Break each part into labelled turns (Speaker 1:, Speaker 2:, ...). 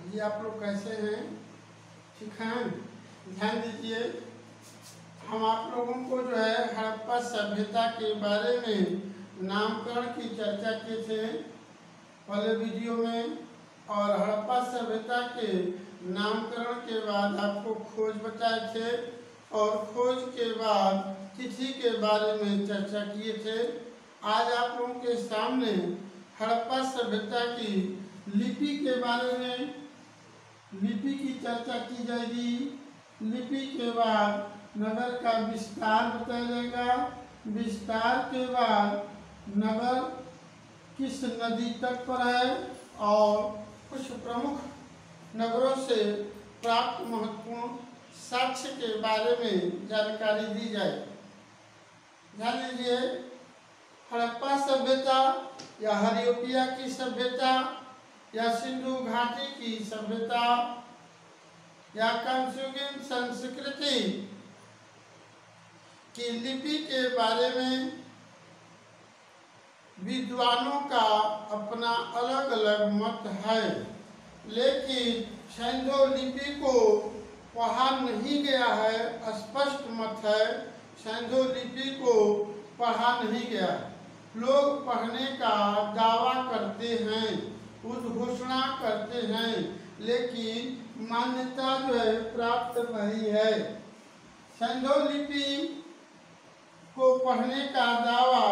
Speaker 1: जी आप लोग कैसे हैं? ठीक हैं? ध्यान दीजिए, हम आप लोगों को जो है हड़प्पा सभ्यता के बारे में नामकरण की चर्चा किए थे पहले वीडियो में, और हड़प्पा सभ्यता के नामकरण के बाद आपको खोज बताए थे और खोज के बाद तिथि के बारे में चर्चा किए थे। आज आप लोगों के सामने हड़प्पा सभ्यता की लिपि के बारे में लिपि की चर्चा की जाएगी। लिपि के बाद नगर का विस्तार बताया जाएगा। विस्तार के बाद नगर किस नदी तट पर है और कुछ प्रमुख नगरों से प्राप्त महत्वपूर्ण साक्ष्य के बारे में जानकारी दी जाए। ध्यान दीजिए, हड़प्पा सभ्यता या हरियोपिया की सभ्यता या सिंधु घाटी की सभ्यता या कंफ्यूगिन संस्कृति की लिपि के बारे में विद्वानों का अपना अलग अलग मत है, लेकिन सिंधु लिपि को पढ़ा नहीं गया है। स्पष्ट मत है, सिंधु लिपि को पढ़ा नहीं गया। लोग पढ़ने का दावा करते हैं, उद्घोषणा करते हैं, लेकिन मान्यता जो है प्राप्त नहीं है। सिंधु लिपि को पढ़ने का दावा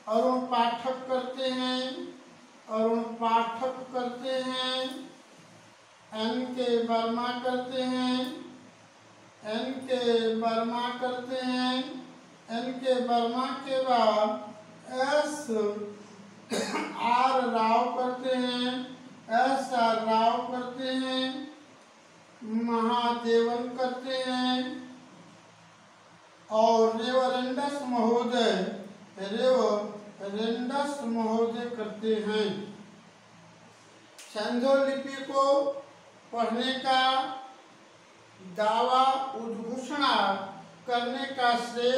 Speaker 1: अरुण पाठक करते हैं, एन.के. वर्मा करते हैं, एन.के. वर्मा के बाद एस.आर. राव करते हैं, एस.आर. राव करते हैं, महादेवन करते हैं और रेवरेंडस महोदय करते हैं। सिंधु लिपि को पढ़ने का दावा उद्घोषणा करने का श्रेय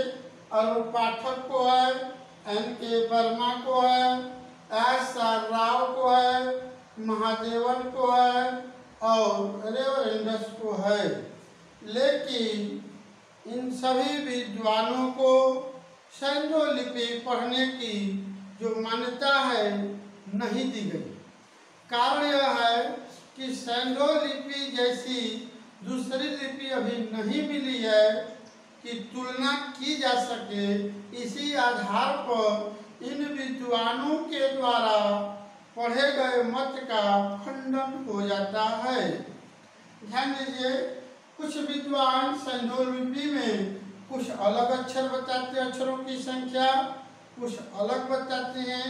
Speaker 1: अरुण पाठक को है, एन.के. वर्मा को है, एस.आर. राव को है, महादेवन को है और रेवरेंडस को है। लेकिन इन सभी विद्वानों को सिंधु लिपि पढ़ने की जो मान्यता है नहीं दी गई। कारण यह है कि सिंधु लिपि जैसी दूसरी लिपि अभी नहीं मिली है कि तुलना की जा सके। इसी आधार पर इन विद्वानों के द्वारा पढ़े गए मत का खंडन हो जाता है। ध्यान दीजिए, कुछ विद्वान सिंधु लिपि में कुछ अलग अक्षर बताते हैं, अक्षरों की संख्या कुछ अलग बताते हैं,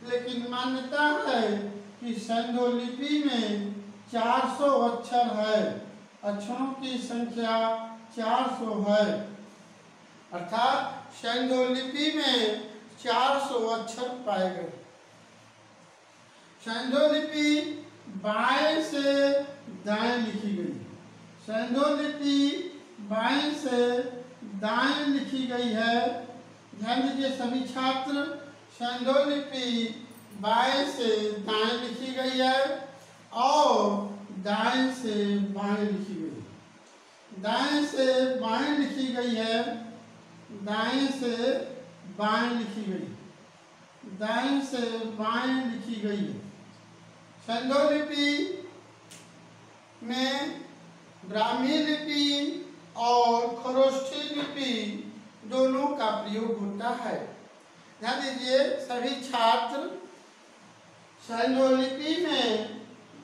Speaker 1: लेकिन मान्यता है कि सिंधु लिपि में 400 अक्षर है, अक्षरों की संख्या 400 है। अर्थात सिंधु लिपि में 400 अक्षर पाए गए। सिंधु लिपि बाएं से दाएं लिखी गई। सिंधु लिपि बाएं से दाएं लिखी गई है। ध्यान दीजिए सभी छात्र, सिंधु लिपि बाएं से दाएं लिखी गई है और दाएं से बाएं लिखी गई। दाएं से बाएं लिखी गई है, दाएं से बाएं लिखी गई, दाएं से बाएं लिखी गई है। सिंधु लिपि में ब्राह्मी लिपि और खरोष्ठी लिपि दोनों का प्रयोग होता है। ध्यान दीजिए सभी छात्र, सिंधु लिपि में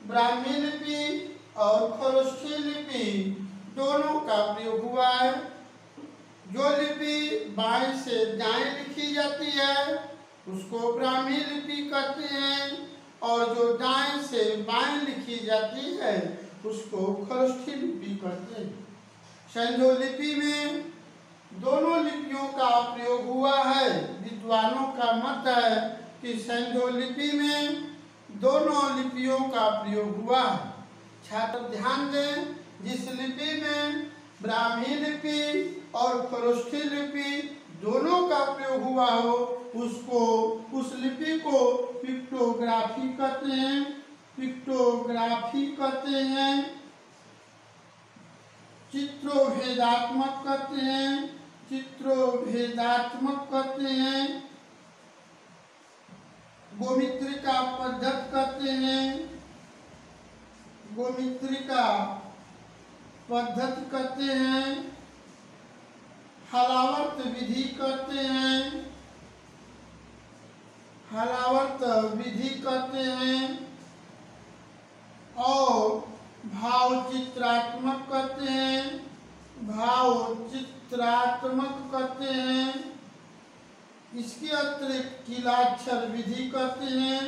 Speaker 1: ब्राह्मी लिपि और खरोष्ठी लिपि दोनों का प्रयोग हुआ है। जो लिपि बाएं से दाएं लिखी जाती है उसको ब्राह्मी लिपि कहते हैं, और जो दाएं से बाएं लिखी जाती है उसको खरोष्ठी लिपि कहते हैं। सिंधु लिपि में दोनों लिपियों का प्रयोग हुआ है। विद्वानों का मत है कि सिंधु लिपि में दोनों लिपियों का प्रयोग हुआ है। छात्र ध्यान दें, जिस लिपि में ब्राह्मी लिपि और खरोष्ठी लिपि दोनों का प्रयोग हुआ हो उस लिपि को पिक्टोग्राफी कहते हैं। पिक्टोग्राफी कहते हैं, चित्रोभेदात्मक कहते हैं, चित्रोभेदात्मक कहते हैं, गोमित्रिका पद्धति कहते हैं, गोमित्रिका पद्धति कहते हैं, हलावर्त विधि कहते हैं, हलावर्त विधि कहते हैं, और भावचित्रात्मक कहते हैं, भावचित्रात्मक कहते हैं। इसके अतिरिक्त किलाक्षर विधि कहते हैं,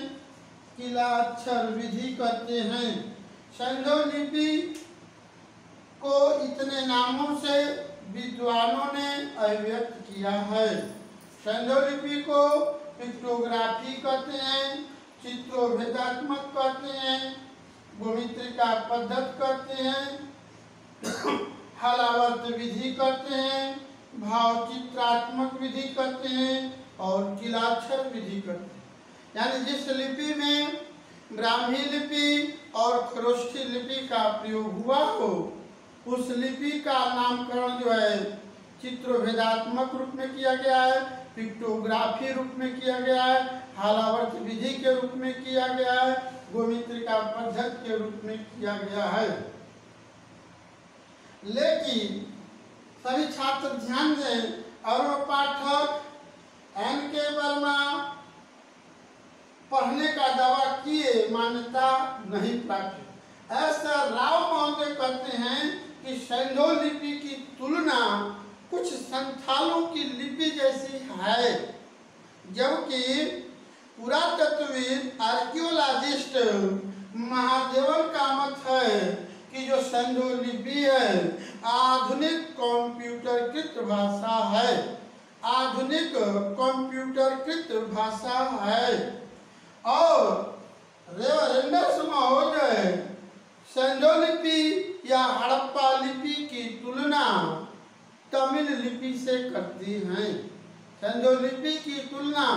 Speaker 1: किलाक्षर विधि कहते हैं। सैंधव लिपि को इतने नामों से विद्वानों ने अभिव्यक्त किया है। सैंधव लिपि को पिक्टोग्राफी कहते हैं, चित्रोभेदात्मक कहते हैं, गोमित्रिका पद्धति कहते हैं, हलावर्त विधि कहते हैं, भावचित्रात्मक विधि कहते हैं और किलाक्षर विधि कहते हैं। यानी जिस लिपि में ब्राह्मी लिपि और खरोष्ठी लिपि का प्रयोग हुआ हो, उस लिपि का नामकरण जो है चित्रोभेदात्मक रूप में किया गया है, पिक्टोग्राफी रूप में किया गया है, हलावर्त विधि के रूप में किया गया है, गोमित्रिका पद्धति के रूप में किया गया है। लेकिन सभी छात्र ध्यान दें और वो पाठक N.K. वर्मा पढ़ने का दावा किए, मान्यता नहीं प्राप्त। ऐसा राव महोदय कहते हैं कि सैंधव लिपि की तुलना कुछ संथालों की लिपि जैसी है, जबकि पुरातत्वविद आर्कियोलॉजिस्ट महादेवन का मत है कि जो सैंधव लिपि है आधुनिक कंप्यूटरकृत भाषा है, आधुनिक कंप्यूटरकृत भाषा है। और रेवरेंडस महोदय सैंधव लिपि या हड़प्पा लिपि की तुलना तमिल लिपि से करती हैं, सैंधव लिपि की तुलना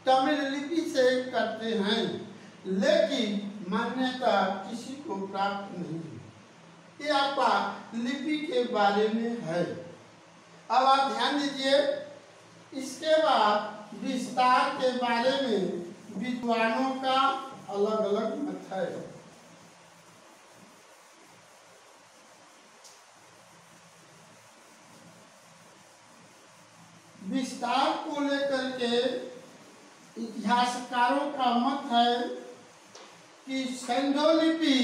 Speaker 1: तमिल लिपि से करते हैं, लेकिन मान्यता किसी को प्राप्त नहीं है। ये आपका लिपि के बारे में है। अब आप ध्यान दीजिए, इसके बाद विस्तार के बारे में विद्वानों का अलग अलग मत है। विस्तार को लेकर के इतिहासकारों का मत है कि सैंधव लिपि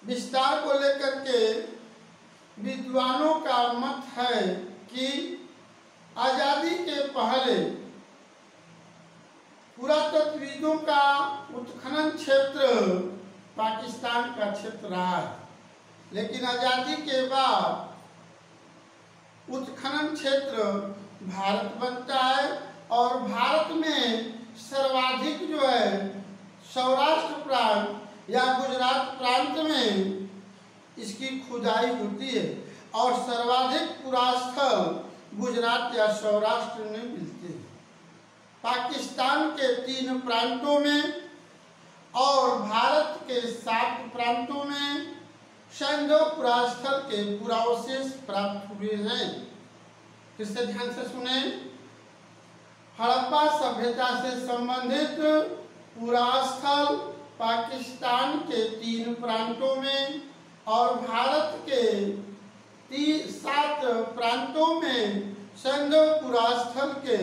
Speaker 1: विस्तार को लेकर के विद्वानों का मत है कि आजादी के पहले पुरातत्वविदों का उत्खनन क्षेत्र पाकिस्तान का क्षेत्र रहा है, लेकिन आजादी के बाद उत्खनन क्षेत्र भारत बनता है और भारत में सर्वाधिक जो है सौराष्ट्र प्रांत या गुजरात प्रांत में इसकी खुदाई होती है और सर्वाधिक पुरास्थल गुजरात या सौराष्ट्र में मिलते हैं। पाकिस्तान के 3 प्रांतों में और भारत के 7 प्रांतों में सैंधव पुरास्थल के पुरावशेष प्राप्त हुए हैं। इससे ध्यान से सुने, हड़प्पा सभ्यता से संबंधित पुरास्थल पाकिस्तान के 3 प्रांतों में और भारत के 7 प्रांतों में सैंधव पुरास्थल के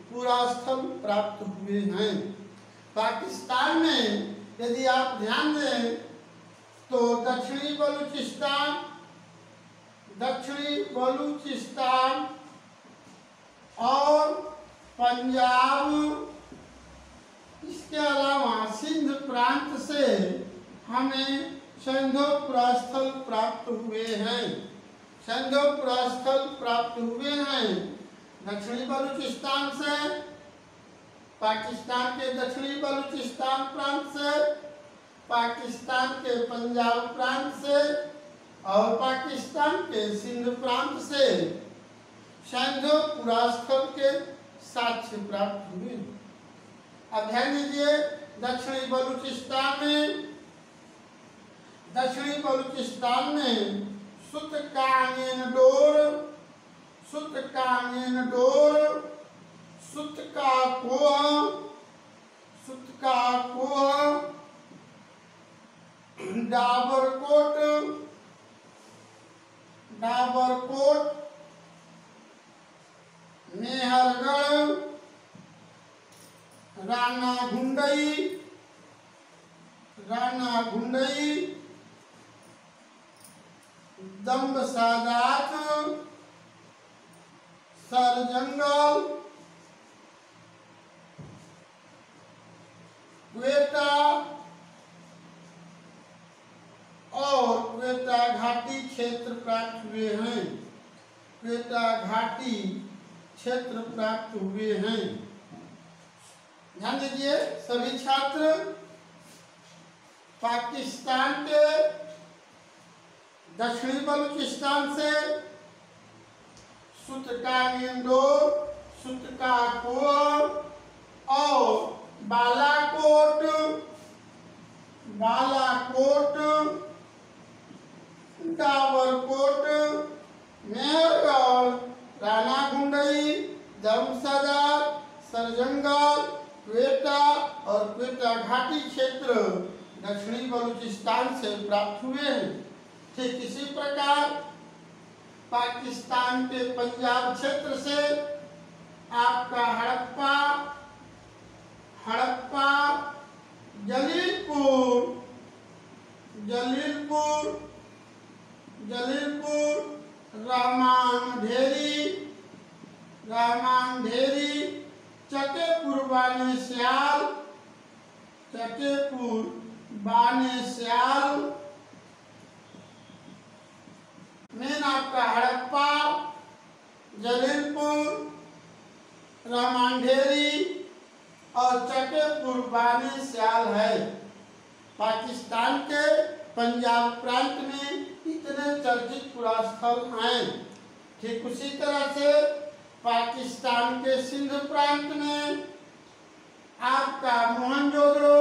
Speaker 1: पुरास्थल प्राप्त हुए हैं। पाकिस्तान में यदि आप ध्यान दें तो दक्षिणी बलूचिस्तान और पंजाब, इसके अलावा सिंध प्रांत से हमें सैंधव पुरास्थल प्राप्त हुए हैं, सैंधव पुरास्थल प्राप्त हुए हैं। दक्षिणी बलूचिस्तान से, पाकिस्तान के दक्षिणी बलूचिस्तान प्रांत से, पाकिस्तान के पंजाब प्रांत से और पाकिस्तान के सिंध प्रांत से सैंधव पुरास्थल के साक्ष्य प्राप्त हुए। अब ध्यान दीजिए, दक्षिणी बलूचिस्तान में सुतकानियन डोर, सुतका कोह, डाबरकोट, मेहरगढ़, राना गुंडई, दम्बसादात, सरजंगल, क्वेटा और क्वेटा घाटी क्षेत्र प्राप्त हुए हैं। ध्यान दीजिए सभी छात्र, पाकिस्तान के दक्षिणी बलूचिस्तान से सुतकानियन डोर, सुतकाकोह और बालाकोट, डाबरकोट, मेहरगढ़, राना गुंडई, धर्मसदा, सरजंगल, क्वेटा और क्वेटा घाटी क्षेत्र दक्षिणी बलूचिस्तान से प्राप्त हुए हैं। ठीक इसी प्रकार पाकिस्तान के पंजाब क्षेत्र से आपका हड़प्पा, जलीलपुर, रामांढेरी, चकेपुर, बानेस्याल, मेन आपका हड़प्पा, जलीलपुर, रामांढेरी और चकेपुर बानेस्याल है। पाकिस्तान के पंजाब प्रांत में इतने चर्चित पुरास्थल हैं। ठीक उसी तरह से पाकिस्तान के सिंध प्रांत में आपका मोहनजोदड़ो,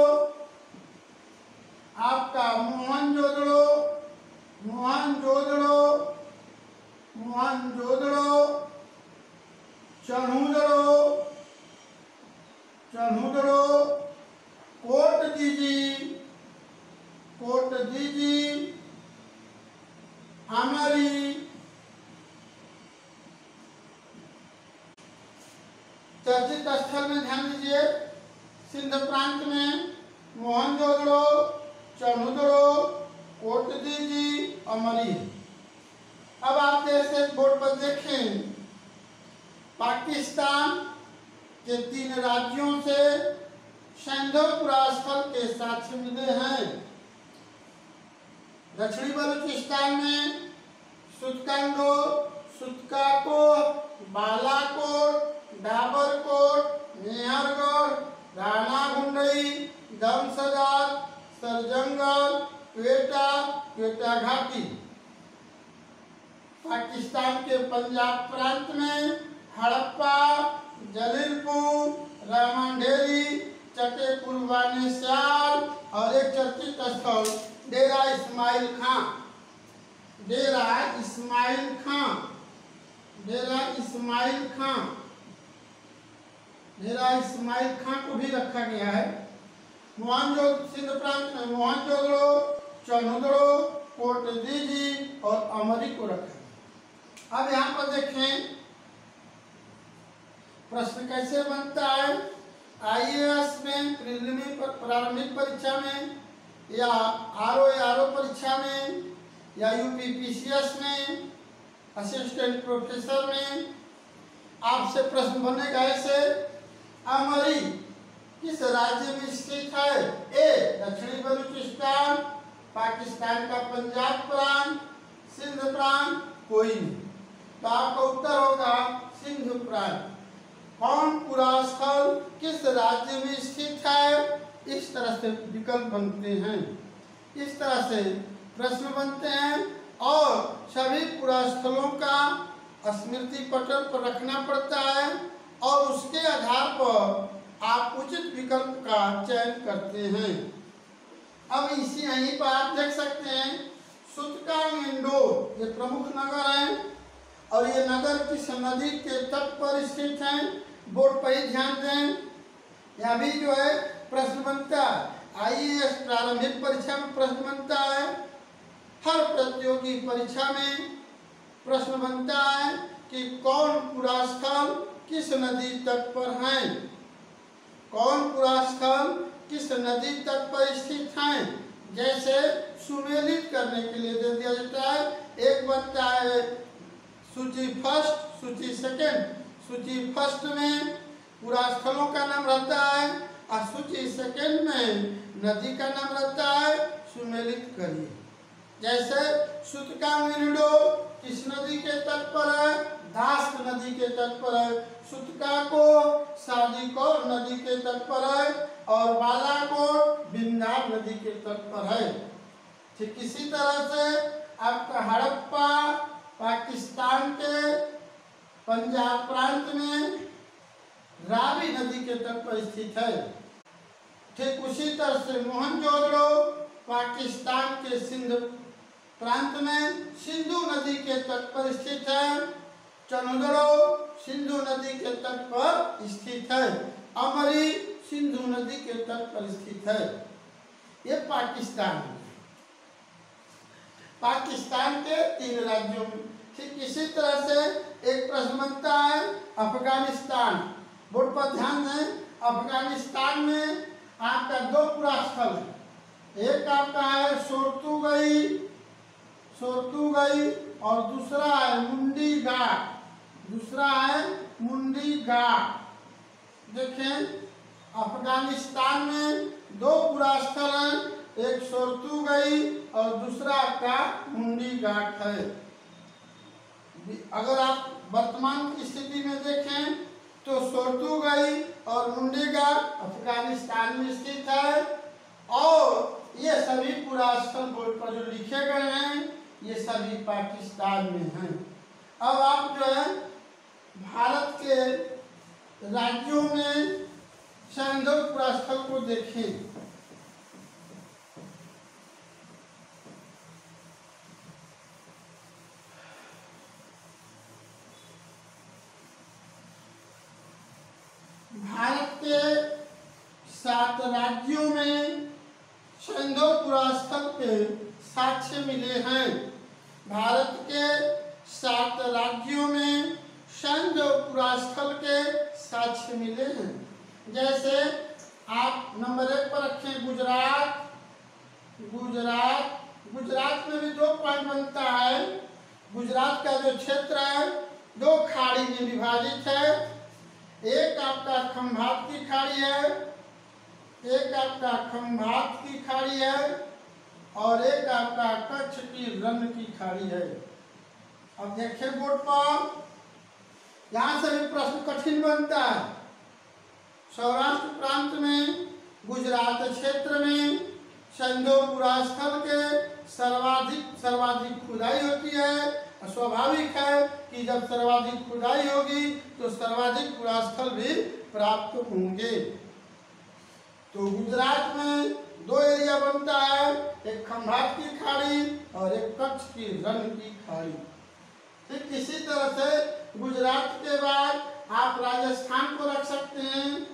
Speaker 1: चन्हुदड़ो, कोट दीजी, अमरी, चर्चित स्थल में ध्यान दीजिए सिंध प्रांत में मोहनजोदड़ो, चन्हुदड़ो, कोट दीजी, अमरी। अब आप जैसे बोर्ड पर देखें, पाकिस्तान के 3 राज्यों से सिंधु पुरास्थल के साक्ष्य मिले हैं। दक्षिणी बलूचिस्तान में सुतकांडो, सुतकाकोह, बालाकोट, डाबरकोट, मेहरगढ़, राना गुंडई, दमसदार, सरजंगल, क्वेटा घाटी। पाकिस्तान के पंजाब प्रांत में हड़प्पा, जलीलपुर, रामांढेरी, चकेपुर बानेस्याल और एक चर्चित स्थल डेरा इस्माइल खां को भी रखा गया है। सिंध प्रांत में मोहनजोदड़ो, चन्हुदड़ो, कोट दीजी और अमरी को रखा गया। अब यहाँ पर देखें प्रश्न कैसे बनता है। IAS में प्रीलिमिनरी प्रारंभिक परीक्षा में या RO परीक्षा में या UPPCS में असिस्टेंट प्रोफेसर में आपसे प्रश्न बनेगा ऐसे, अमरी किस राज्य में स्थित है? A दक्षिणी बलूचिस्तान, पाकिस्तान का पंजाब प्रांत, सिंध प्रांत, कोई नहीं। तो आपका उत्तर होगा सिंध प्रांत। कौन पुरास्थल किस राज्य में स्थित है? इस तरह से विकल्प बनते हैं, इस तरह से प्रश्न बनते हैं और सभी पुरास्थलों का स्मृति पटल पर रखना पड़ता है और उसके आधार पर आप उचित विकल्प का चयन करते हैं। अब इसी यहीं पर आप देख सकते हैं सूतकांग इंदौर ये प्रमुख नगर है और ये नगर किस नदी के तट पर स्थित है। बोर्ड पर ही ध्यान दें। यहाँ भी जो है प्रश्न बनता है, आईएएस प्रारंभिक परीक्षा में प्रश्न बनता है, हर प्रतियोगी परीक्षा में प्रश्न बनता है कि कौन पुरास्थल किस नदी तट पर है, कौन पुरास्थल किस नदी तट पर स्थित है। जैसे सुमेलित करने के लिए दे दिया जाता है, एक बनता है सूची फर्स्ट, सूची सेकंड। सूची फर्स्ट में पुरास्थलों का नाम रहता है और सूची सेकंड में नदी का नाम रहता है। सुमेलित करिए। जैसे सूतकांग इंदौर किस नदी के तट पर है, धास्क नदी के तट पर है। सूतकाकोट सादीकोट नदी के तट पर है और बालाकोट बिंदार नदी के तट पर है। ठीक इसी तरह से आपका हड़प्पा पाकिस्तान के पंजाब प्रांत में रावी नदी के तट पर स्थित है। ठीक उसी तरह से मोहनजोदड़ो पाकिस्तान के सिंध प्रांत में सिंधु नदी के तट पर स्थित है। चंदड़ो सिंधु नदी के तट पर स्थित है। अमरी सिंधु नदी के तट पर स्थित है। ये पाकिस्तान के 3 राज्यों में। ठीक इसी तरह से एक प्रश्न बनता है अफगानिस्तान। बोर्ड पर ध्यान दें। अफगानिस्तान में आपका 2 पुरास्थल है। एक आपका है सोर्तुगई और दूसरा है मुंडी घाट। देखें अफगानिस्तान में 2 पुरास्थल हैं, एक सोर्तुगई और दूसरा आपका मुंडी घाट है। अगर आप वर्तमान की स्थिति में देखें तो सोर्तुगई और मुंडी घाट अफगानिस्तान में स्थित है और ये सभी पुरास्थल बोर्ड पर जो लिखे गए हैं ये सभी पाकिस्तान में हैं। अब आप जो है भारत के राज्यों में सैंधव पुरास्थल को देखें। भारत के 7 राज्यों में सैंधव पुरास्थल के साक्ष्य मिले हैं। भारत के 7 राज्यों में सैंधव पुरास्थल के साक्ष्य मिले हैं। जैसे आप नंबर 1 पर रखें गुजरात में भी 2 पॉइंट बनता है। गुजरात का जो क्षेत्र है 2 खाड़ी में विभाजित है। एक आपका खंभात की खाड़ी है, और एक आपका कच्छ की रण की खाड़ी है। अब देखिए बोर्ड पर यहाँ से भी प्रश्न कठिन बनता है। सौराष्ट्र प्रांत में गुजरात क्षेत्र में सैंधव पुरास्थल के सर्वाधिक खुदाई होती है। स्वाभाविक है कि जब सर्वाधिक खुदाई होगी तो सर्वाधिक पुरास्थल भी प्राप्त होंगे। तो गुजरात में 2 एरिया बनता है, एक खंभात की खाड़ी और एक कच्छ की रण की खाड़ी। ठीक इसी तरह से गुजरात के बाद आप राजस्थान को रख सकते हैं।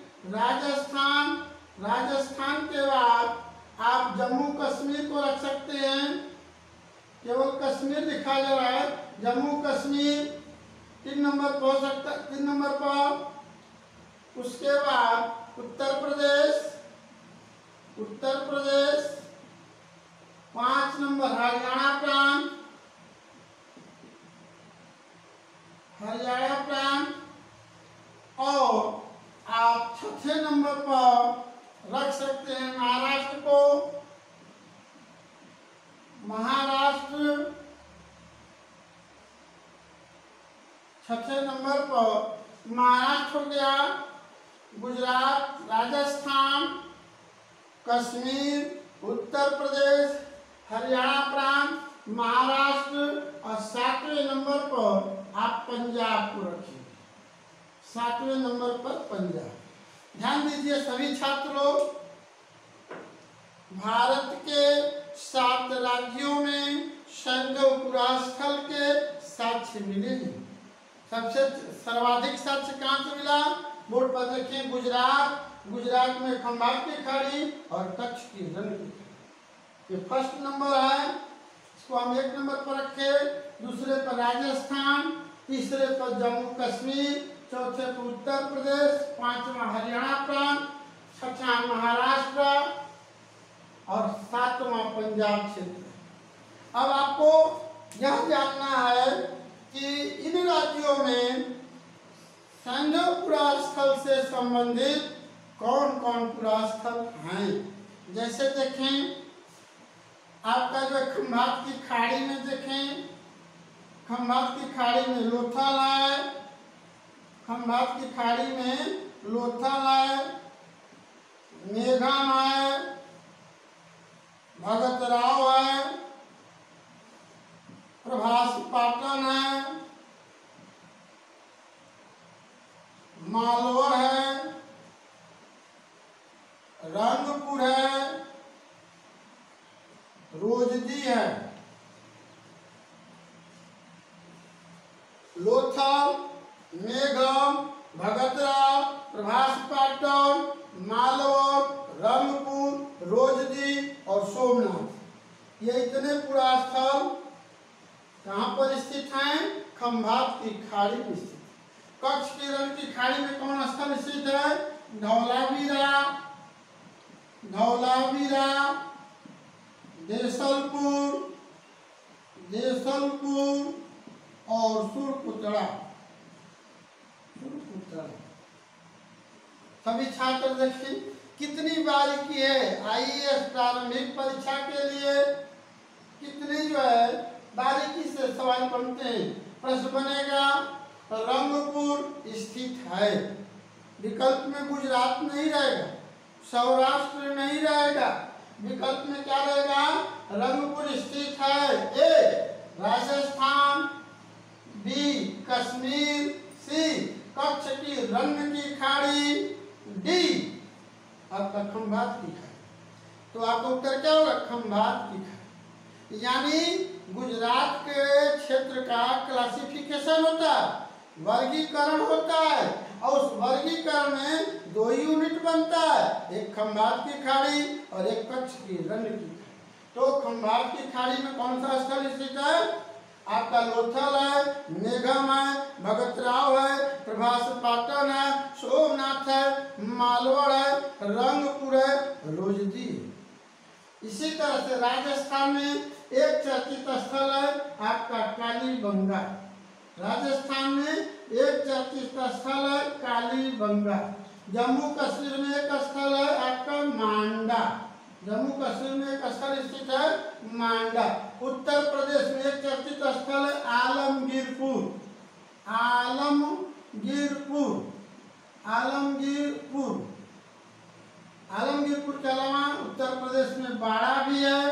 Speaker 1: राजस्थान के बाद आप जम्मू कश्मीर को रख सकते हैं। केवल कश्मीर दिखा जा रहा है, जम्मू कश्मीर 3 नंबर पर हो सकता है, 3 नंबर पर। उसके बाद उत्तर प्रदेश 5 नंबर हरियाणा प्रांत और आप 6 नंबर पर रख सकते हैं महाराष्ट्र को। महाराष्ट्र 6 नंबर पर महाराष्ट्र हो गया। गुजरात, राजस्थान, कश्मीर, उत्तर प्रदेश, हरियाणा प्रांत, महाराष्ट्र और 7वें नंबर पर आप पंजाब को रखिए। 7वें नंबर पर पंजाब। ध्यान दीजिए सभी छात्रों, भारत के 7 राज्यों में संगम पुरास्थल के साक्ष्य मिले हैं। सबसे सर्वाधिक साक्ष्य कहाँ से मिला? बोर्ड पर देखिए, गुजरात में खंभात की खाड़ी और कच्छ की रण की खाड़ी, ये फर्स्ट नंबर है। इसको हम 1 नंबर पर रखे, दूसरे पर राजस्थान, तीसरे पर जम्मू कश्मीर, चौथे पर उत्तर प्रदेश, 5वां हरियाणा प्रांत, 6वां महाराष्ट्र और 7वां पंजाब क्षेत्र। अब आपको यह जानना है कि इन राज्यों में संगम पुरास्थल से संबंधित कौन कौन पुरास्थल हैं। जैसे देखें, आपका जो खंभात की खाड़ी में देखें, खंभात की खाड़ी में लोथल है, खंभात की खाड़ी में लोथल है, मेघम है, भगतराव है, प्रभास पाटन है, मालवर है, रंगपुर है, रोजदी है। लोथल, मेघम, भगतराव, प्रभास पाटन, मालवर, रंगपुर, रोजदी और सोमनाथ, ये इतने पुरास्थल कहाँ पर स्थित हैं? खंभात की खाड़ी में स्थित। कच्छ के रण की खाड़ी में कौन स्थल स्थित है? धौलावीरा, देसलपुर और सुरपुतड़ा। सभी छात्र देखिए कितनी बारीकी है। आईएएस प्रारंभिक परीक्षा के लिए कितनी जो है बारीकी से सवाल बनते हैं। प्रश्न बनेगा, रंगपुर स्थित है, विकल्प में गुजरात नहीं रहेगा, सौराष्ट्र नहीं रहेगा, विकल्प में क्या रहेगा? रंगपुर स्थित है। ए राजस्थान, बी कश्मीर, सी कच्छ की रण की खाड़ी, डी आपका खंभात की खाड़ी। तो आपका उत्तर क्या होगा? खंभात की खाड़ी। यानी गुजरात के क्षेत्र का क्लासिफिकेशन होता है, वर्गीकरण होता है, और उस वर्गीकरण में 2 यूनिट बनता है, एक खंभात की खाड़ी और एक कच्छ की रण की खाड़ी। तो खंभात की खाड़ी में कौन सा स्थल स्थित है? आपका लोथल है, मेघम है, भगतराव है, प्रभास पाटन है, सोमनाथ है, मालवड़ है, रंगपुर है, रोजदी है। इसी तरह से राजस्थान में एक चर्चित स्थल है आपका कालीबंगा। राजस्थान में एक चर्चित स्थल है कालीबंगा। जम्मू कश्मीर में एक स्थल है आपका मांडा। जम्मू कश्मीर में एक स्थल स्थित है मांडा। उत्तर प्रदेश में एक चर्चित स्थल है आलमगीरपुर। आलमगीरपुर के अलावा उत्तर प्रदेश में बाड़ा भी है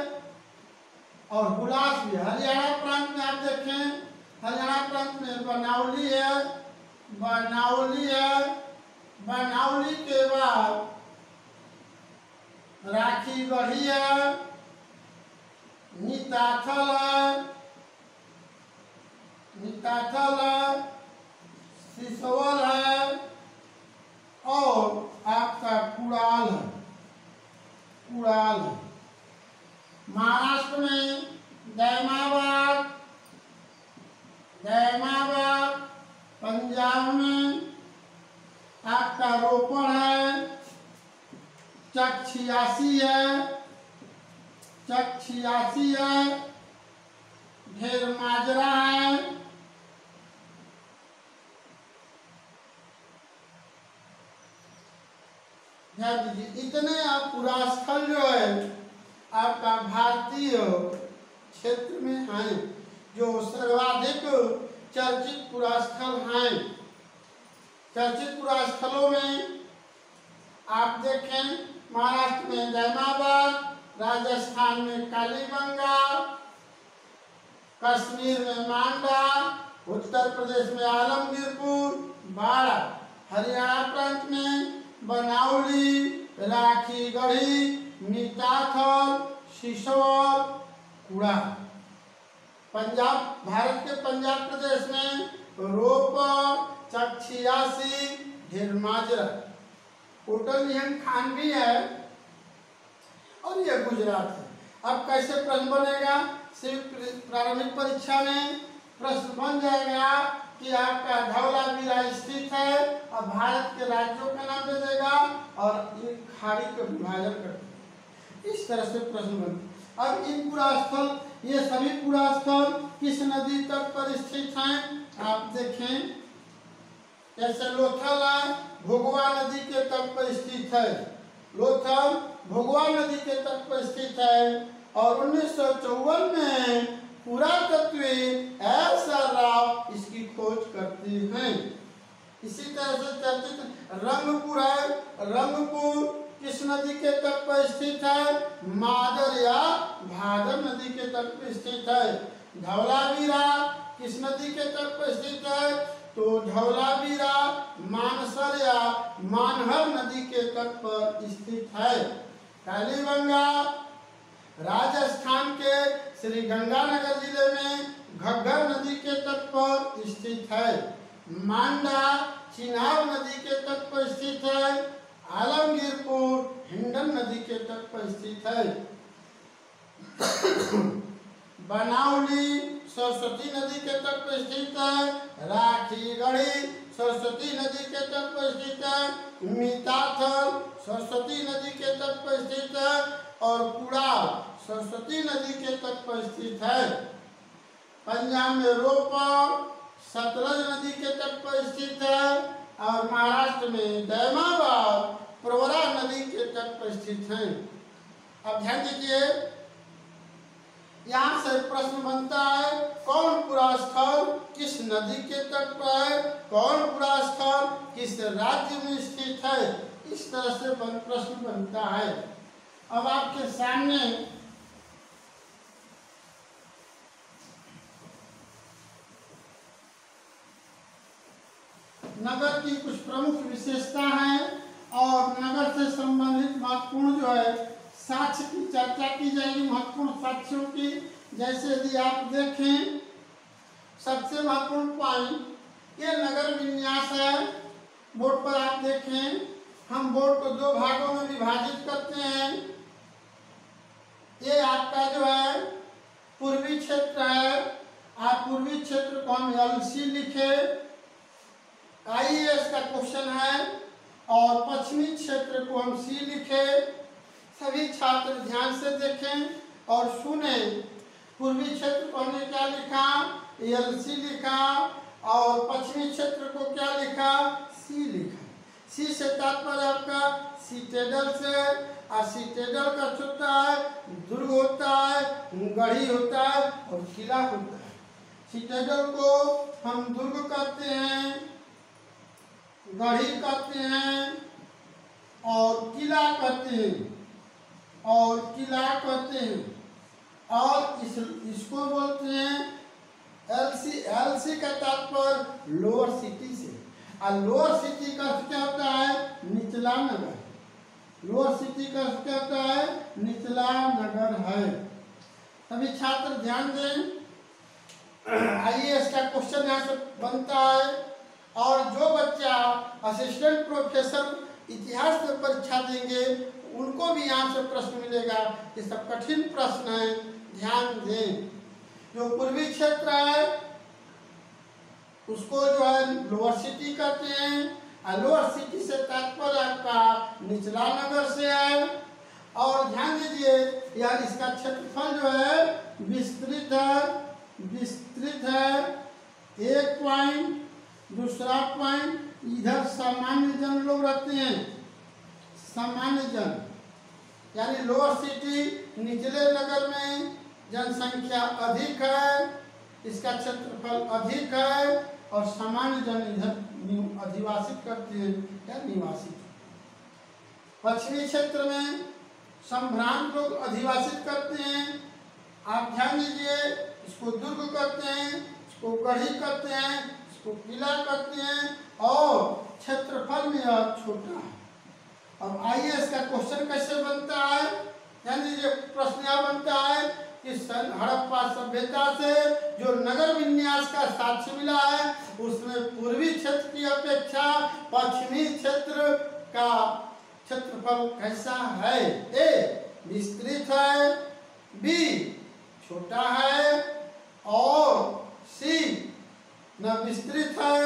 Speaker 1: और हुलास भी है। हरियाणा प्रांत में आप देखें, हरियाणा प्रांत में बनावली है, बनावली के बाद राखी गढ़ी है, निताथल है, सिसवल है और आपका कुड़ाल है। महाराष्ट्र में दैमाबाद, पंजाब में आपका रोपड़ है, चक 86 है, ढेर माजरा है, ध्यान दीजिए। इतने आप पुरास्थल जो है आपका भारतीय क्षेत्र में हैं, जो सर्वाधिक चर्चित पुरास्थल हैं। चर्चित पुरास्थलों में आप देखें, महाराष्ट्र में दैमाबाद, राजस्थान में कालीबंगा, कश्मीर में मांडा, उत्तर प्रदेश में आलमगीरपुर, बाड़ा, हरियाणा प्रांत में बनाउली, राखीगढ़ी, मीताथल, सिसोल, कुड़ा। पंजाब, भारत के पंजाब प्रदेश में रोपड़, चक्षियासी, ढेरमाजरा, कोटलिहन खान भी है और ये गुजरात है। अब कैसे प्रश्न बनेगा? सिर्फ प्रारंभिक परीक्षा में प्रश्न बन जाएगा कि आपका धौलावीरा स्थित है और भारत के राज्यों का नाम दे देगा और इन खाड़ी का विभाजन कर देगा। इस तरह से प्रश्न बने। अब इन पुरास्थल, ये सभी पुरास्थल किस नदी तट पर स्थित हैं? आप देखें, जैसे लोथल है, भोगवा नदी के तट पर स्थित है। लोथल भोगवा नदी के तट पर स्थित है और 1954 में पुरातत्व एस.आर. राव इसकी खोज करते हैं। इसी तरह से चर्चित रंगपुर है। रंगपुर किस नदी के तट पर स्थित है? मादर या भादर नदी के तट पर स्थित है। धौलावीरा किस नदी के तट पर स्थित है? तो धौलावीरा मानसर या मानहर नदी के तट पर स्थित है। कालीबंगा राजस्थान के श्री गंगानगर जिले में घग्गर नदी के तट पर स्थित है। मांडा चिनाब नदी के तट पर स्थित है। आलमगीरपुर हिंडन नदी के तट पर स्थित है। बनाउली सरस्वती नदी के तट पर स्थित है। राखीगढ़ी सरस्वती नदी के तट पर स्थित है। मीताथल सरस्वती नदी के तट पर स्थित है और कुड़ा सरस्वती नदी के तट पर स्थित है। पंजाब में रोपड़ सतलज नदी के तट पर स्थित है और महाराष्ट्र में दैमाबाद प्रवरा नदी के तट पर स्थित है। अब ध्यान दीजिए, यहाँ से प्रश्न बनता है कौन पुरास्थल किस नदी के तट पर है, कौन पुरास्थल किस राज्य में स्थित है। इस तरह से प्रश्न बनता है। अब आपके सामने नगर की कुछ प्रमुख विशेषता है और नगर से संबंधित महत्वपूर्ण जो है साक्ष्य की चर्चा की जाएगी। महत्वपूर्ण साक्ष्यों की, जैसे यदि आप देखें, सबसे महत्वपूर्ण पॉइंट ये नगर विन्यास है। बोर्ड पर आप देखें, हम बोर्ड को दो भागों में विभाजित करते हैं। ये आपका जो है पूर्वी क्षेत्र है। आप पूर्वी क्षेत्र को हम LC लिखे, IAS का क्वेश्चन है, और पश्चिमी क्षेत्र को हम C लिखे। सभी छात्र ध्यान से देखें और सुने। पूर्वी क्षेत्र को हमने क्या लिखा? LC लिखा और पश्चिमी क्षेत्र को क्या लिखा? C लिखा। C से तात्पर्य आपका सिटाडेल से, और सिटाडेल का होता है दुर्ग होता है, गढ़ी होता है और किला होता है। सिटाडेल को हम दुर्ग कहते हैं, गढ़ी कहते हैं और किला कहते हैं और इसको बोलते हैं LC का तात्पर्य लोअर सिटी से। और लोअर सिटी का अर्थ क्या होता है? निचला नगर। लोअर सिटी का अर्थ क्या होता है? निचला नगर है। सभी छात्र ध्यान दें, IAS का क्वेश्चन यहाँ से बनता है। और जो बच्चा असिस्टेंट प्रोफेसर इतिहास में परीक्षा देंगे उनको भी यहाँ से प्रश्न मिलेगा। ये सब कठिन प्रश्न है, ध्यान दें। जो पूर्वी क्षेत्र है उसको जो है लोअर सिटी कहते हैं। लोअर सिटी से तात्पर्य आपका निचला नगर से है। और ध्यान दीजिए यार, इसका क्षेत्रफल जो है विस्तृत है। एक पॉइंट, दूसरा पॉइंट, इधर सामान्य जन लोग रहते हैं। सामान्य जन यानी लोअर सिटी, निचले नगर में जनसंख्या अधिक है, इसका क्षेत्रफल अधिक है और सामान्य जन इधर अधिवासित करते हैं या निवासित। पश्चिमी क्षेत्र में संभ्रांत लोग अधिवासित करते हैं। आप ध्यान दीजिए, इसको दुर्ग करते हैं, इसको गढ़ी करते हैं, इसको किला करते हैं और क्षेत्रफल में यह छोटा है। अब आइए इसका क्वेश्चन कैसे बनता है। ध्यान दीजिए, प्रश्न यह बनता है कि हड़प्पा सभ्यता से जो नगर विन्यास का साक्ष्य मिला है उसमें पूर्वी क्षेत्र की अपेक्षा पश्चिमी क्षेत्र का क्षेत्रफल कैसा है। ए विस्तृत है, बी छोटा है और सी न विस्तृत है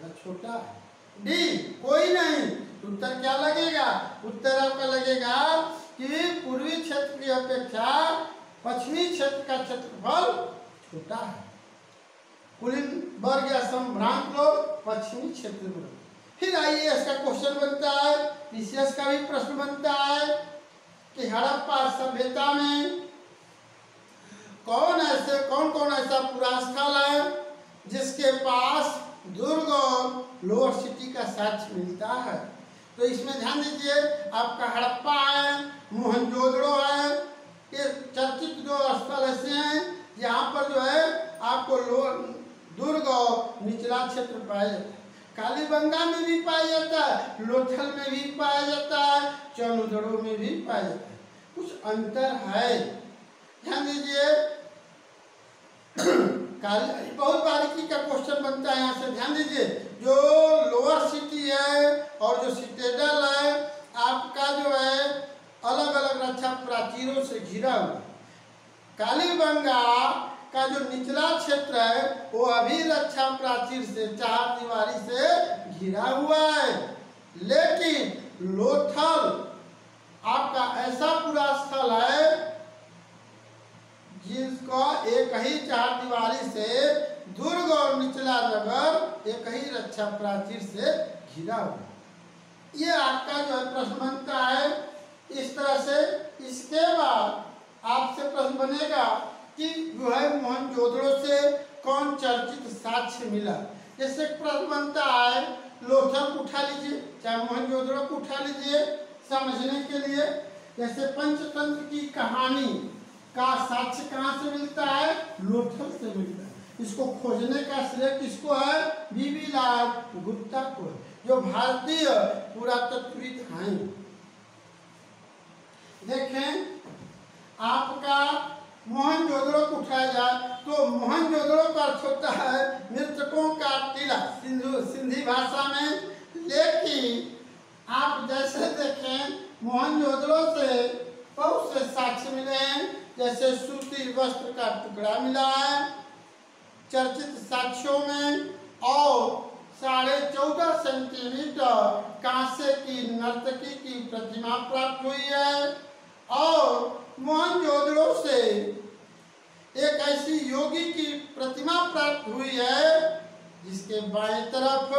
Speaker 1: न छोटा है, डी कोई नहीं। उत्तर क्या लगेगा? उत्तर आपका लगेगा कि पूर्वी क्षेत्र की अपेक्षा पश्चिमी क्षेत्र का क्षेत्रफल छोटा है। कुलीन वर्ग या संभ्रांत लोग पश्चिमी क्षेत्र में। फिर आइए इसका क्वेश्चन बनता है, पीसीएस का भी प्रश्न बनता है कि हड़प्पा सभ्यता में कौन कौन ऐसा पुराना स्थल है जिसके पास दुर्ग और लोअर सिटी का साक्ष्य मिलता है। तो इसमें ध्यान दीजिए, आपका हड़प्पा है, मोहनजोदड़ो है, ये चर्चित दो स्थल ऐसे हैं यहाँ पर जो है आपको दुर्ग और निचला क्षेत्र पाया जाता है। कालीबंगा में भी पाया जाता है, लोथल में भी पाया जाता है, चनुदड़ो में भी पाया जाता है, कुछ अंतर है। ध्यान दीजिए, बहुत बारीकी का क्वेश्चन बनता है यहाँ से। ध्यान दीजिए, जो लोअर सिटी है और जो सिटेडल है आपका जो है अलग अलग रक्षा प्राचीरों से घिरा हुआ। कालीबंगा का जो निचला क्षेत्र है वो अभी रक्षा प्राचीर से चार दीवारी से घिरा हुआ है, लेकिन लोथल आपका ऐसा पूरा स्थल है जिसका एक ही चार दीवारी से दुर्ग और निचला नगर एक ही रक्षा प्राचीर से घिरा हुआ। ये आपका जो है प्रश्न बनता है इस तरह से। इसके बाद आपसे प्रश्न बनेगा कि जो है मोहनजोदड़ो से कौन चर्चित साक्ष्य मिला। जैसे प्रश्न बनता है, लोथल को उठा लीजिए चाहे मोहनजोदड़ो को उठा लीजिए समझने के लिए। जैसे पंचतंत्र की कहानी का साक्ष्य कहाँ से मिलता है? लोथल से मिलता है। इसको खोजने का श्रेय किसको है? बीबी लाल गुप्ता को, जो भारतीय पुरातत्वविद हैं। देखें, आपका मोहनजोदड़ो को उठाया जाए तो मोहनजोदड़ो का अर्थ होता है मृतकों का टीला सिंधी भाषा में। लेकिन आप जैसे देखें, मोहनजोदड़ो से बहुत से साक्ष्य मिले हैं। जैसे सूती वस्त्र का टुकड़ा मिला है चर्चित साक्ष्यों में, और 14.5 सेंटीमीटर कांसे की नर्तकी की प्रतिमा प्राप्त हुई है। और मोहनजोदड़ो से एक ऐसी योगी की प्रतिमा प्राप्त हुई है जिसके बाएं तरफ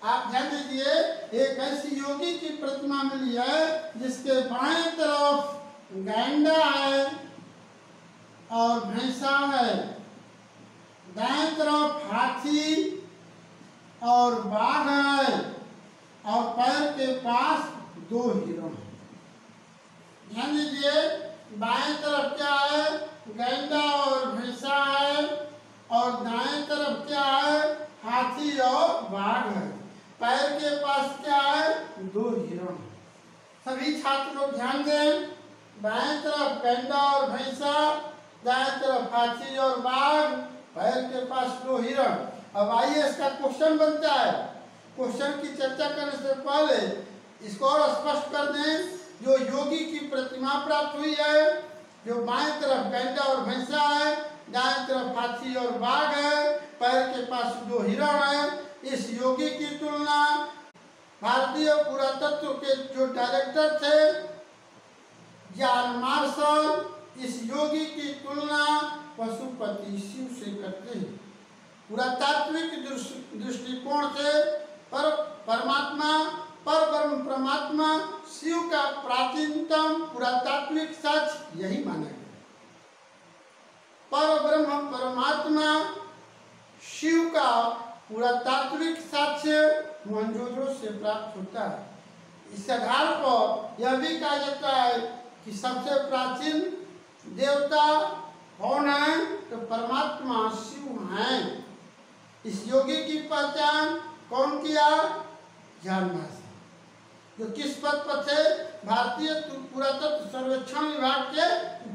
Speaker 1: आप ध्यान दीजिए, एक ऐसी योगी की प्रतिमा मिली है जिसके बाएं तरफ गैंडा है और भैंसा है, दाएं तरफ हाथी और बाघ है और पैर के पास 2 हिरण है। ध्यान दीजिए, बाएं तरफ क्या है? गैंडा और भैंसा है और दाएं तरफ क्या है? हाथी और बाघ है। पैर के पास क्या है? 2 हिरण। सभी छात्र लोग ध्यान दें, बाएं तरफ गैंडा और भैंसा, दाएं तरफ हाथी और बाघ, पैर के पास 2 हिरण। अब आइए इसका क्वेश्चन बनता है। क्वेश्चन की चर्चा करने से पहले इसको और स्पष्ट कर दें। जो योगी की प्रतिमा प्राप्त हुई है, जो बाएं तरफ गैंडा और भैंसा है, दाएं तरफ हाथी और बाघ है, पैर के पास 2 हिरण है, इस योगी की तुलना भारतीय पुरातत्व के जो डायरेक्टर थे जॉन मार्शल, इस योगी की तुलना पशुपति शिव से करते हैं। पुरातात्विक दृष्टिकोण से परब्रह्म परमात्मा शिव का प्राचीनतम पुरातात्विक सच यही माना गया। परब्रह्म परमात्मा शिव का पुरातात्विक साक्ष्य मोहनजोदड़ो से प्राप्त होता है। इस आधार पर यह भी कहा जाता है कि सबसे प्राचीन देवता कौन है? तो परमात्मा शिव हैं। इस योगी की पहचान कौन किया? John Marshall. जो किस पद पर थे? भारतीय पुरातत्व सर्वेक्षण विभाग के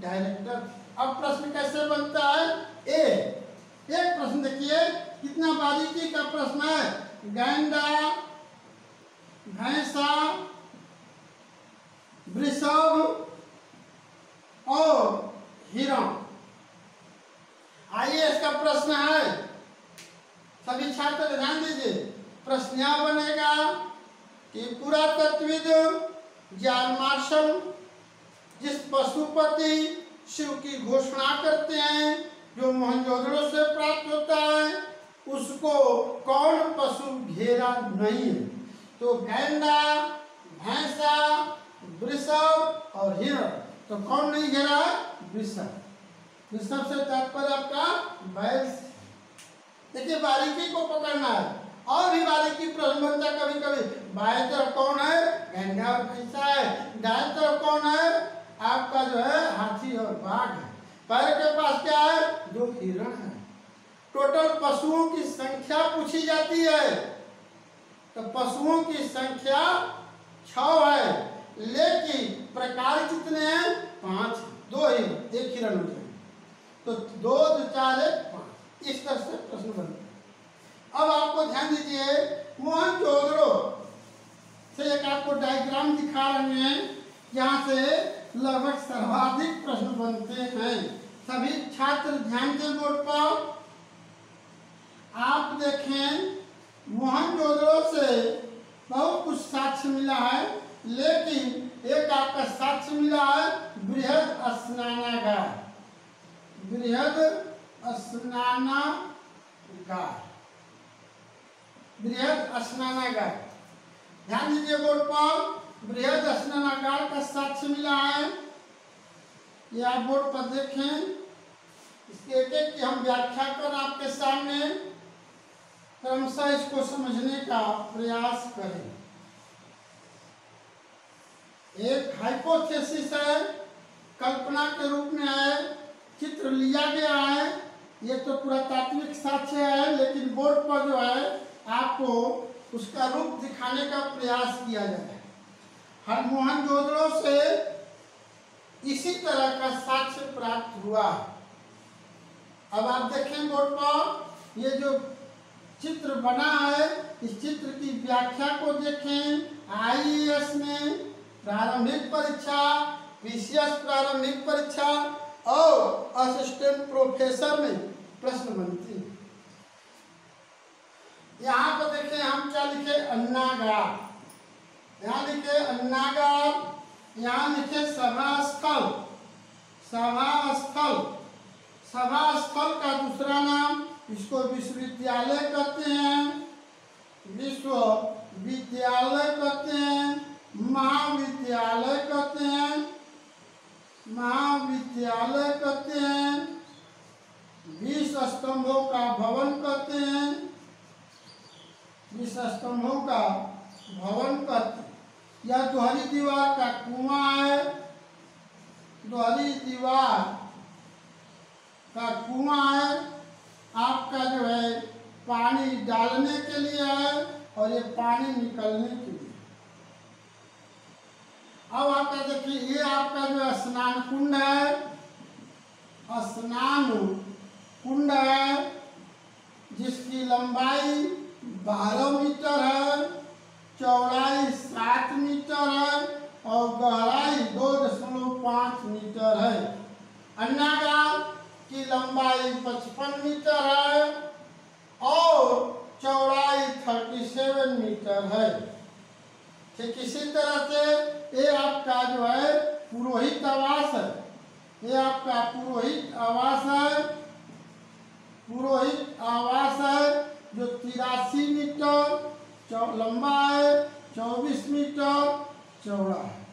Speaker 1: डायरेक्टर। अब प्रश्न कैसे बनता है? एक प्रश्न देखिए कितना बारीकी का प्रश्न है। गैंडा, भैंसा, वृषभ और हिरण। आइए इसका प्रश्न है, सभी छात्र ध्यान दीजिए। प्रश्न यह बनेगा कि पुरातत्वविद जॉन मार्शल जिस पशुपति शिव की घोषणा करते हैं जो मोहनजोदड़ो से प्राप्त होता है, उसको कौन पशु घेरा नहीं है? तो गैंडा, भैंसा, वृषभ और हिरण। तो कौन नहीं घेरा है? वृषभ। वृषभ से तात्पर्य आपका बैल। देखिए बारीकी को पकड़ना है। और भी बारीकी प्रश्न बनता है कभी कभी। बाएं तरफ कौन है? गैंडा और भैंसा है। दाएं तरफ कौन है? आपका जो है हाथी और बाघ है। पैर के पास क्या है? 2 हिरण है। टोटल पशुओं की संख्या पूछी जाती है तो पशुओं की संख्या 6 है, लेकिन प्रकार कितने हैं? 5। 2 हिरण, 1 हिरण हो जाएगा। तो 2, 2, 4, 1, 5। इस तरह से प्रश्न बनता है। अब आपको ध्यान दीजिए, मोहनजोदड़ो से एक आपको डायग्राम दिखा रहे हैं, जहाँ से लगभग सर्वाधिक प्रश्न बनते हैं। सभी छात्र ध्यान दें बोर्ड पर। आप देखें मोहनजोदड़ो से बहुत कुछ साक्ष्य मिला है, लेकिन एक आपका साक्ष्य मिला है बृहद स्नानागार। बृहद स्नानागार, बृहद स्नानागार। ध्यान दीजिए बोर्ड पर। बृहद स्नानागार का साक्ष्य मिला है, ये आप बोर्ड पर देखें। इसके एक की हम व्याख्या कर आपके सामने क्रमशः इसको समझने का प्रयास करें। एक हाइपोथेसिस है, कल्पना के रूप में है, चित्र लिया गया है। ये तो पुरातात्विक साक्ष्य है, लेकिन बोर्ड पर जो है आपको उसका रूप दिखाने का प्रयास किया जाए। हर मोहनजोदड़ो से इसी तरह का साक्ष्य प्राप्त हुआ। अब आप देखें बोर्ड पर, ये जो चित्र बना है, इस चित्र की व्याख्या को देखें। आईएएस में प्रारंभिक परीक्षा, पीसीएस प्रारंभिक परीक्षा और असिस्टेंट प्रोफेसर में प्रश्न बनती है। यहाँ पर देखें हम क्या लिखे? अन्नागार। यहाँ लिखे अन्नागार, यहाँ लिखे सभास्थल। सभास्थल, सभास्थल का दूसरा नाम इसको विश्वविद्यालय कहते हैं, विश्वविद्यालय कहते हैं, महाविद्यालय कहते हैं, महाविद्यालय कहते हैं, 20 स्तंभों का भवन कहते हैं, 20 स्तंभों का भवन कहते हैं। यह दोहरी दीवार का कुआं है, दोहरी दीवार का कुआं है। आपका जो है पानी डालने के लिए है और ये पानी निकलने के लिए। अब आपका देखिए, ये आपका जो स्नान कुंड है, स्नान कुंड है, जिसकी लंबाई 12 मीटर है, चौड़ाई 7 मीटर है और गहराई 2.5 मीटर है। अन्नागार की लंबाई 55 मीटर है और चौड़ाई 37 मीटर है। ठीक इसी तरह से ये आपका जो है पुरोहित आवास है। ये आपका पुरोहित आवास है, पुरोहित आवास है जो 83 मीटर लंबा है, 24 मीटर चौड़ा है।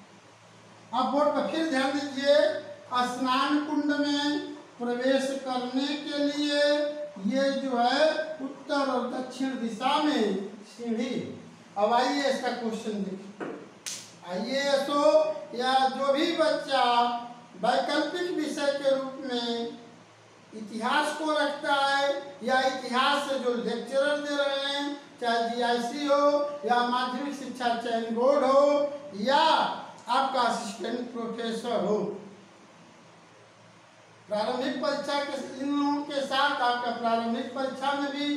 Speaker 1: अब बोर्ड पर फिर ध्यान दीजिए, स्नान कुंड में प्रवेश करने के लिए ये जो है उत्तर और दक्षिण दिशा में सीढ़ी। अब आइए इसका क्वेश्चन देखिए। आइए तो या जो भी बच्चा वैकल्पिक विषय के रूप में इतिहास को रखता है या इतिहास से जो लेक्चरर दे रहे हैं, चाहे जीआईसी हो या माध्यमिक शिक्षा चयन बोर्ड हो या आपका असिस्टेंट प्रोफेसर हो। प्रारंभिक परीक्षा के इन के साथ आपका प्रारंभिक परीक्षा में भी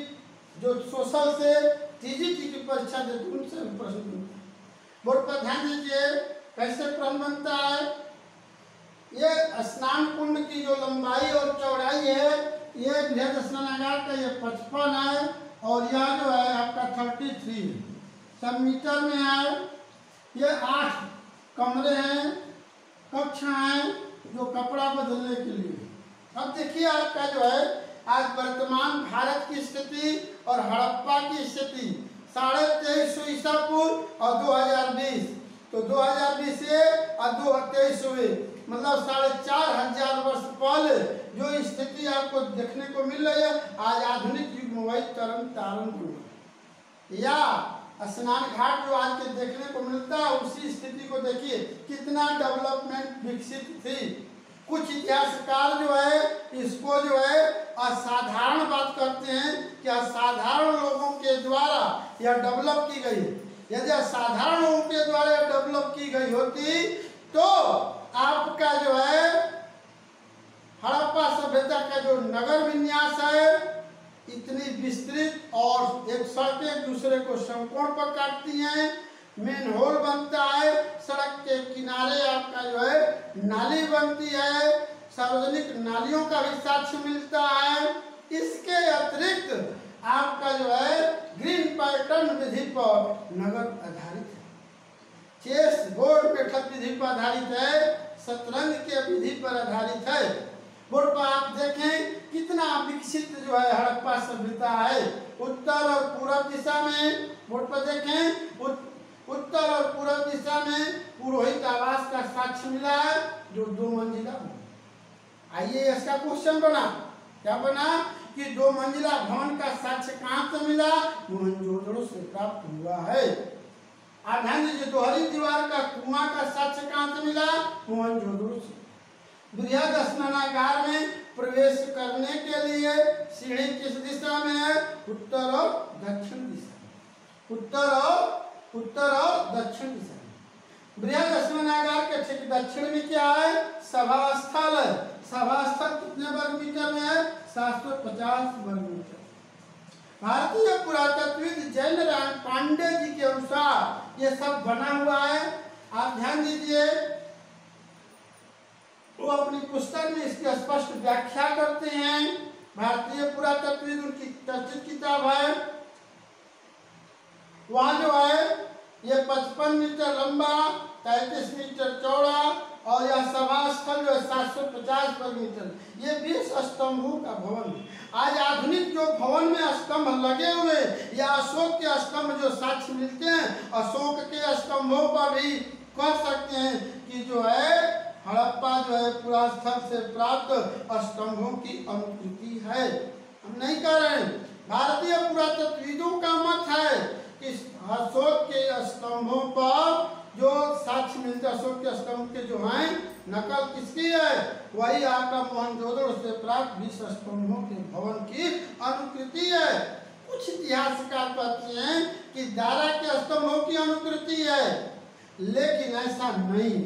Speaker 1: जो सोशल से टीजीटी की परीक्षा देते हैं उनसे भी प्रश्न बनता है। बोर्ड पर ध्यान दीजिए कैसे प्रश्न बनता है। ये स्नान कुंड की जो लंबाई और चौड़ाई है, ये बृहद स्नानागार का ये 55 है और यह जो है आपका 33 सब मीटर में है। ये 8 कमरे हैं, कक्ष हैं जो कपड़ा बदलने के लिए। अब देखिए आपका जो है आज वर्तमान भारत की स्थिति और हड़प्पा की स्थिति 2350 ईसा पूर्व और 2020, तो 2020 से और 2023 हुए, मतलब 4500 वर्ष पहले जो स्थिति आपको देखने को मिल रही है, आज आधुनिक युग में वही तरन तारण हुआ। या स्नान घाट जो आज के देखने को मिलता है उसी स्थिति को देखिए कितना डेवलपमेंट विकसित थी। कुछ इतिहासकार जो है इसको जो है असाधारण बात करते हैं कि असाधारण लोगों के द्वारा यह डेवलप की गई। यदि असाधारण लोगों के द्वारा डेवलप की गई होती तो आपका जो है हड़प्पा सभ्यता का जो नगर विन्यास है इतनी विस्तृत और एक सड़कें एक दूसरे को समकोण पर काटती हैं, मेन होल बनता है, सड़क के किनारे आपका जो है नाली बनती है, सार्वजनिक नालियों का भी साक्ष्य मिलता है। इसके अतिरिक्त आपका जो है ग्रीन पैटर्न विधि पर नगर आधारित है, चेस बोर्ड बैठक विधि पर आधारित है, शतरंज के विधि पर आधारित है। बोर्ड पर आप देखें कितना विकसित जो है हड़प्पा सभ्यता है। उत्तर और पूर्व दिशा में बोर्ड पर देखें उत्तर और पूर्व दिशा में पुरोहित आवास का साक्ष्य मिला है जो 2 मंजिला भवन। आइए इसका क्वेश्चन बना, क्या बना कि 2 मंजिला भवन का साक्ष्य कहाँ से मिला? मोहनजोदड़ो से प्राप्त हुआ है। आप ध्यान दीजिए दोहरी दीवार का कुआं का साक्ष्य कहाँ से मिला? मोहनजोदड़ो से। बृहद स्नानागार में प्रवेश करने के लिए सीढ़ी किस दिशा में है? उत्तर और दक्षिण दिशा, उत्तर और दक्षिण दिशा में। बृहद स्नानागार के ठीक दक्षिण में क्या है? सभा स्थल है। सभा स्थल कितने वर्ग मीटर में है? 750 वर्ग मीटर। भारतीय पुरातत्वविद जयनारायण पांडे जी के अनुसार ये सब बना हुआ है। आप ध्यान दीजिए वो अपनी पुस्तक में इसकी स्पष्ट व्याख्या करते हैं। भारतीय पुरातत्वविद उनकी चर्चित किताब है। वहाँ जो है ये 55 मीटर लंबा, 33 मीटर चौड़ा और यह सभा स्थल जो है 750 वर्ग मीटर। ये 20 स्तंभों का भवन है। आज आधुनिक जो भवन में स्तंभ लगे हुए या अशोक के स्तंभ जो साक्ष्य मिलते हैं, अशोक के स्तंभों पर भी कह सकते हैं कि जो है हड़प्पा जो है पुरास्थल से प्राप्त स्तंभों की अनुकृति है। हम नहीं कह रहे हैं, भारतीय पुरातत्वविदों का मत है कि अशोक के स्तंभों पर जो साक्ष्य मिलते अशोक के स्तंभ के जो हैं नकल किसकी है? वही आपका मोहनजोदड़ो से प्राप्त 20 स्तंभों के भवन की अनुकृति है। कुछ इतिहासकार कहते हैं कि दारा के स्तंभों की अनुकृति है, लेकिन ऐसा नहीं।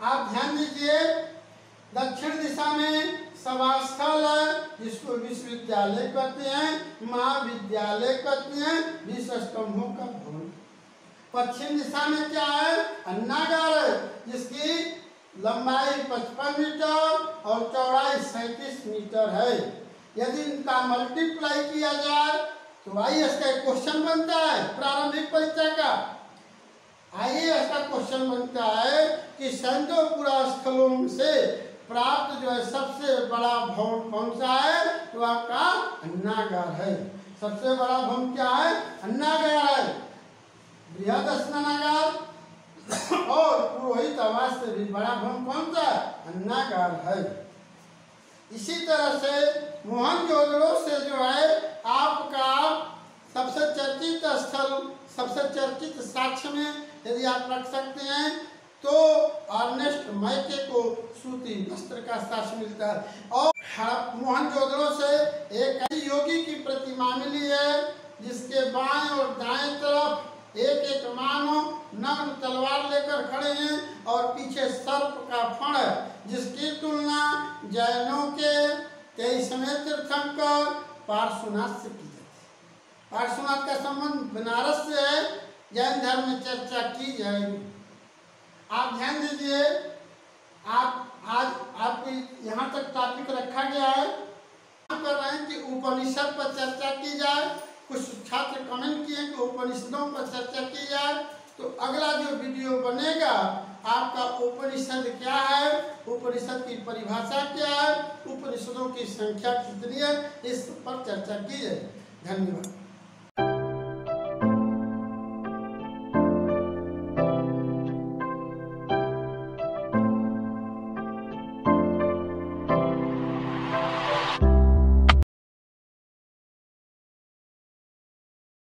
Speaker 1: आप ध्यान दीजिए दक्षिण दिशा में सभा स्थल है जिसको विश्वविद्यालय कहते हैं, महाविद्यालय कहते हैं, 20 स्तंभों का भवन। पश्चिम दिशा में क्या है? अन्नागार है जिसकी लंबाई 55 मीटर और चौड़ाई 37 मीटर है। यदि इनका मल्टीप्लाई किया जाए तो आइए इसका क्वेश्चन बनता है प्रारंभिक परीक्षा का। आइए ऐसा क्वेश्चन बनता है कि संजोपुरा स्थलों से प्राप्त जो है सबसे बड़ा भवन कौन सा है? तो आपका अन्नागार है। सबसे बड़ा भवन क्या है? अन्नागार है। बृहद स्नानागार और पुरोहित आवास से भी बड़ा भवन कौन सा? अन्नागार है। इसी तरह से मोहनजोदड़ो से जो है आपका सबसे चर्चित स्थल, सबसे चर्चित साक्ष्य में यदि आप रख सकते हैं तो अर्नेस्ट मैके को सूती वस्त्र का साक्ष्य मिलता है। और मोहनजोदड़ो से एक योगी की प्रतिमा मिली है जिसके बाएं और दाएं तरफ एक एक मानव नग्न तलवार लेकर खड़े हैं और पीछे सर्प का फण है, जिसकी तुलना जैनों के 23वें तीर्थंकर पार्श्वनाथ से की जाती है। पार्श्वनाथ का संबंध बनारस से है, जैन धर्म में चर्चा की जाएगी। आप ध्यान दीजिए, आप आज आपके यहाँ तक टॉपिक रखा गया है, कर रहे हैं कि उपनिषद पर चर्चा की जाए। कुछ छात्र कमेंट किए कि उपनिषदों पर चर्चा की जाए, तो अगला जो वीडियो बनेगा आपका उपनिषद क्या है, उपनिषद की परिभाषा क्या है, उपनिषदों की संख्या कितनी है, इस पर चर्चा की जाए। धन्यवाद।